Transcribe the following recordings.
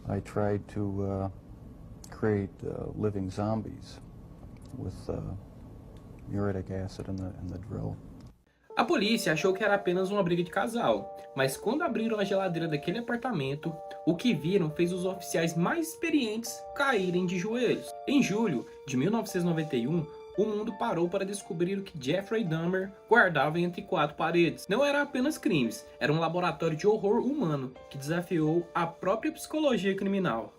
I tried to create living zombies with muriatic acid in the drill. A polícia achou que era apenas uma briga de casal, mas quando abriram a geladeira daquele apartamento, o que viram fez os oficiais mais experientes caírem de joelhos. Em julho de 1991, o mundo parou para descobrir o que Jeffrey Dahmer guardava entre quatro paredes. Não era apenas crimes, era um laboratório de horror humano que desafiou a própria psicologia criminal.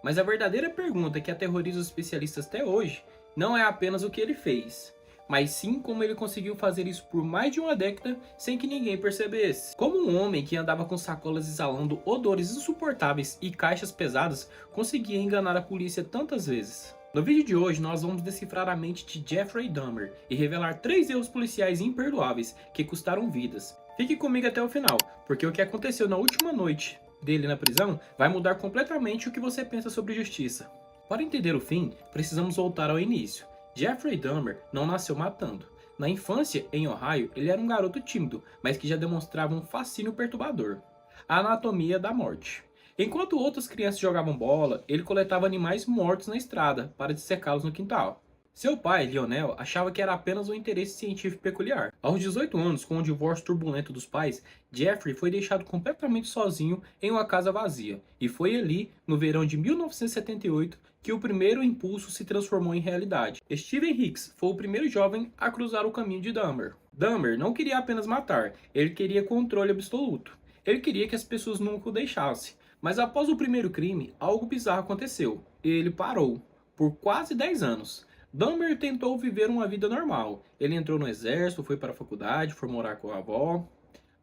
Mas a verdadeira pergunta que aterroriza os especialistas até hoje não é apenas o que ele fez, mas sim como ele conseguiu fazer isso por mais de uma década sem que ninguém percebesse. Como um homem que andava com sacolas exalando odores insuportáveis e caixas pesadas conseguia enganar a polícia tantas vezes. No vídeo de hoje nós vamos decifrar a mente de Jeffrey Dahmer e revelar 3 erros policiais imperdoáveis que custaram vidas. Fique comigo até o final, porque o que aconteceu na última noite dele na prisão vai mudar completamente o que você pensa sobre justiça. Para entender o fim, precisamos voltar ao início. Jeffrey Dahmer não nasceu matando. Na infância, em Ohio, ele era um garoto tímido, mas que já demonstrava um fascínio perturbador. A anatomia da morte. Enquanto outras crianças jogavam bola, ele coletava animais mortos na estrada para dissecá-los no quintal. Seu pai, Lionel, achava que era apenas um interesse científico peculiar. Aos 18 anos, com o divórcio turbulento dos pais, Jeffrey foi deixado completamente sozinho em uma casa vazia. E foi ali, no verão de 1978, que o primeiro impulso se transformou em realidade. Steven Hicks foi o primeiro jovem a cruzar o caminho de Dahmer. Dahmer não queria apenas matar, ele queria controle absoluto. Ele queria que as pessoas nunca o deixassem. Mas após o primeiro crime, algo bizarro aconteceu. Ele parou. Por quase 10 anos. Dahmer tentou viver uma vida normal. Ele entrou no exército, foi para a faculdade, foi morar com a avó.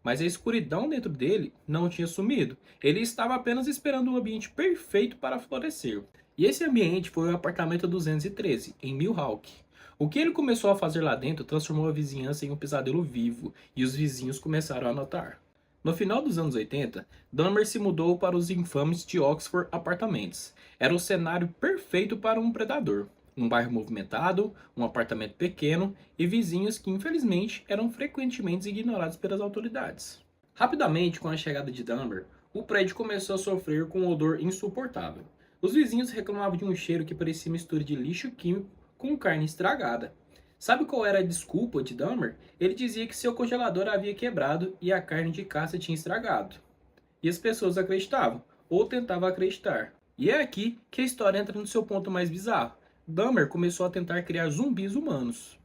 Mas a escuridão dentro dele não tinha sumido. Ele estava apenas esperando um ambiente perfeito para florescer. E esse ambiente foi o apartamento 213, em Milwaukee. O que ele começou a fazer lá dentro transformou a vizinhança em um pesadelo vivo, e os vizinhos começaram a notar. No final dos anos 80, Dahmer se mudou para os infames de Oxford Apartments. Era o cenário perfeito para um predador. Um bairro movimentado, um apartamento pequeno e vizinhos que infelizmente eram frequentemente ignorados pelas autoridades. Rapidamente, com a chegada de Dahmer, o prédio começou a sofrer com um odor insuportável. Os vizinhos reclamavam de um cheiro que parecia mistura de lixo químico com carne estragada. Sabe qual era a desculpa de Dahmer? Ele dizia que seu congelador havia quebrado e a carne de caça tinha estragado. E as pessoas acreditavam, ou tentavam acreditar. E é aqui que a história entra no seu ponto mais bizarro. Dahmer começou a tentar criar zumbis humanos.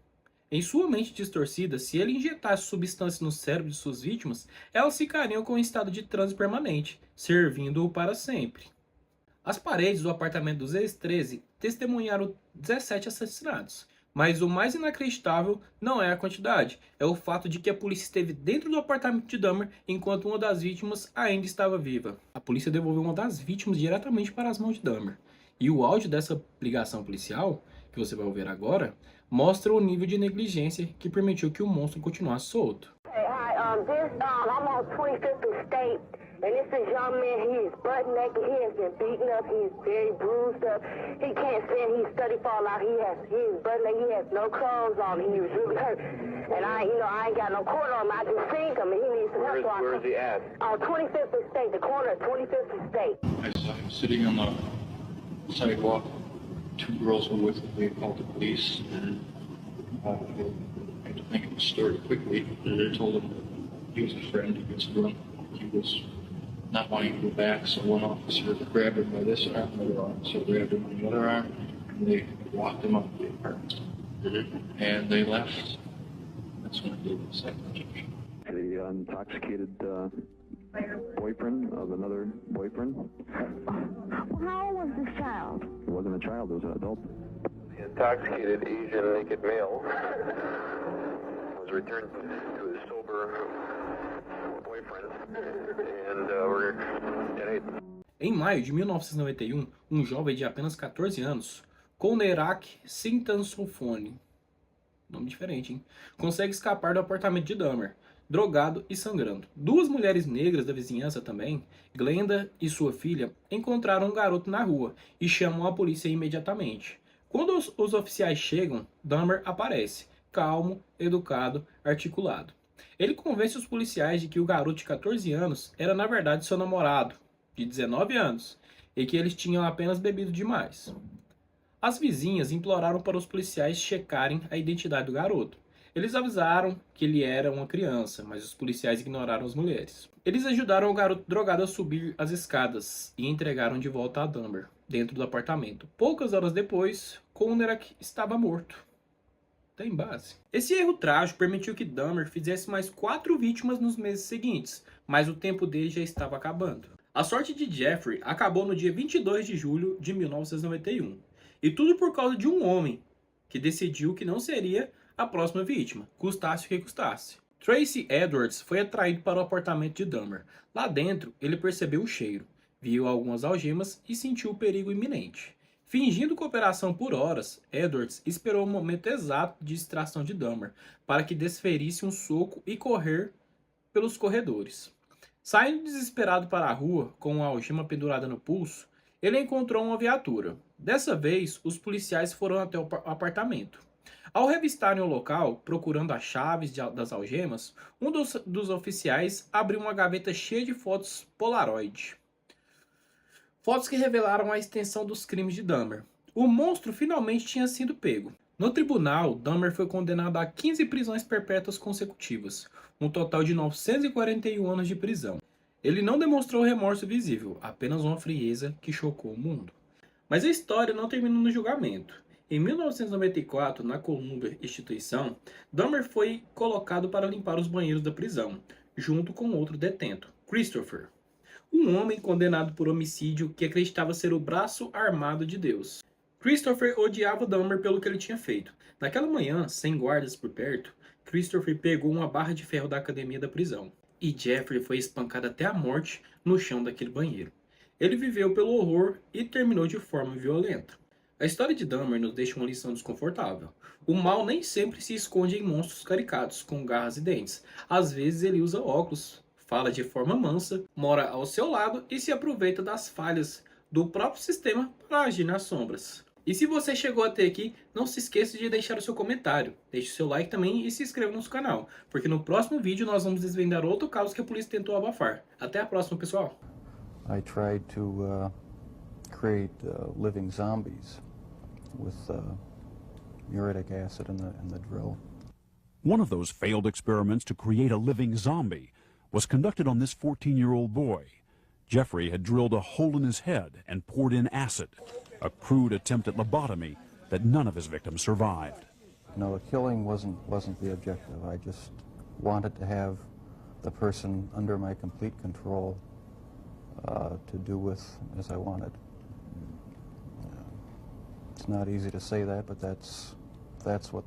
Em sua mente distorcida, se ele injetasse substância no cérebro de suas vítimas, elas ficariam com um estado de transe permanente, servindo-o para sempre. As paredes do apartamento 213 testemunharam 17 assassinatos, mas o mais inacreditável não é a quantidade, é o fato de que a polícia esteve dentro do apartamento de Dahmer enquanto uma das vítimas ainda estava viva. A polícia devolveu uma das vítimas diretamente para as mãos de Dahmer. E o áudio dessa ligação policial, que você vai ouvir agora, mostra o nível de negligência que permitiu que o monstro continuasse solto. I'm on 25th State, and this is young man. He is butt naked. He has been beaten up. He is very bruised up. He can't stand. He's study fall out. He is butt naked. He has no clothes on. He was really hurt. And I ain't got no cord on him. I just seen him, and he needs some help. Where is he at? On 25th State, the corner of 25th State. I saw him sitting on the sidewalk. 2 girls were with him. They called the police. I had to think of the story quickly. They told him he was a friend. He was drunk. He was not wanting to go back, so one officer grabbed him by this arm, another officer grabbed him by the other arm, and they walked him up to the apartment. And they left. That's when I did the second injection. The intoxicated boyfriend of another boyfriend. Well, how old was this child? It wasn't a child, it was an adult. The intoxicated Asian naked male was returned to his sober boyfriend, and we're at 8. Em maio de 1991, um jovem de apenas 14 anos, Konerak Sintansofone, nome diferente, hein? Consegue escapar do apartamento de Dahmer, drogado e sangrando. 2 mulheres negras da vizinhança também, Glenda e sua filha, encontraram um garoto na rua e chamam a polícia imediatamente. Quando os oficiais chegam, Dahmer aparece, calmo, educado, articulado. Ele convence os policiais de que o garoto de 14 anos era na verdade seu namorado, de 19 anos, e que eles tinham apenas bebido demais. As vizinhas imploraram para os policiais checarem a identidade do garoto. Eles avisaram que ele era uma criança, mas os policiais ignoraram as mulheres. Eles ajudaram o garoto drogado a subir as escadas e entregaram de volta a Dahmer, dentro do apartamento. Poucas horas depois, Konerak estava morto. Tem base. Esse erro trágico permitiu que Dahmer fizesse mais 4 vítimas nos meses seguintes, mas o tempo dele já estava acabando. A sorte de Jeffrey acabou no dia 22 de julho de 1991. E tudo por causa de um homem que decidiu que não seria a próxima vítima, custasse o que custasse. Tracy Edwards foi atraído para o apartamento de Dahmer. Lá dentro, ele percebeu o cheiro, viu algumas algemas e sentiu o perigo iminente. Fingindo cooperação por horas, Edwards esperou o momento exato de distração de Dahmer para que desferisse um soco e correr pelos corredores. Saindo desesperado para a rua, com uma algema pendurada no pulso, ele encontrou uma viatura. Dessa vez, os policiais foram até o apartamento. Ao revistarem o local, procurando as chaves das algemas, um dos oficiais abriu uma gaveta cheia de fotos Polaroid. Fotos que revelaram a extensão dos crimes de Dahmer. O monstro finalmente tinha sido pego. No tribunal, Dahmer foi condenado a 15 prisões perpétuas consecutivas, um total de 941 anos de prisão. Ele não demonstrou remorso visível, apenas uma frieza que chocou o mundo. Mas a história não termina no julgamento. Em 1994, na Columbia Instituição, Dahmer foi colocado para limpar os banheiros da prisão, junto com outro detento, Christopher, um homem condenado por homicídio que acreditava ser o braço armado de Deus. Christopher odiava Dahmer pelo que ele tinha feito. Naquela manhã, sem guardas por perto, Christopher pegou uma barra de ferro da academia da prisão, e Jeffrey foi espancado até a morte no chão daquele banheiro. Ele viveu pelo horror e terminou de forma violenta. A história de Dahmer nos deixa uma lição desconfortável. O mal nem sempre se esconde em monstros caricatos, com garras e dentes. Às vezes ele usa óculos, fala de forma mansa, mora ao seu lado e se aproveita das falhas do próprio sistema para agir nas sombras. E se você chegou até aqui, não se esqueça de deixar o seu comentário, deixe o seu like também e se inscreva no nosso canal, porque no próximo vídeo nós vamos desvendar outro caso que a polícia tentou abafar. Até a próxima, pessoal! I tried to create living zombies with muriatic acid in the drill. One of those failed experiments to create a living zombie was conducted on this 14-year-old boy. Jeffrey had drilled a hole in his head and poured in acid, a crude attempt at lobotomy that none of his victims survived. No, the killing wasn't the objective. I just wanted to have the person under my complete control to do with as I wanted. It's not easy to say that, but that's what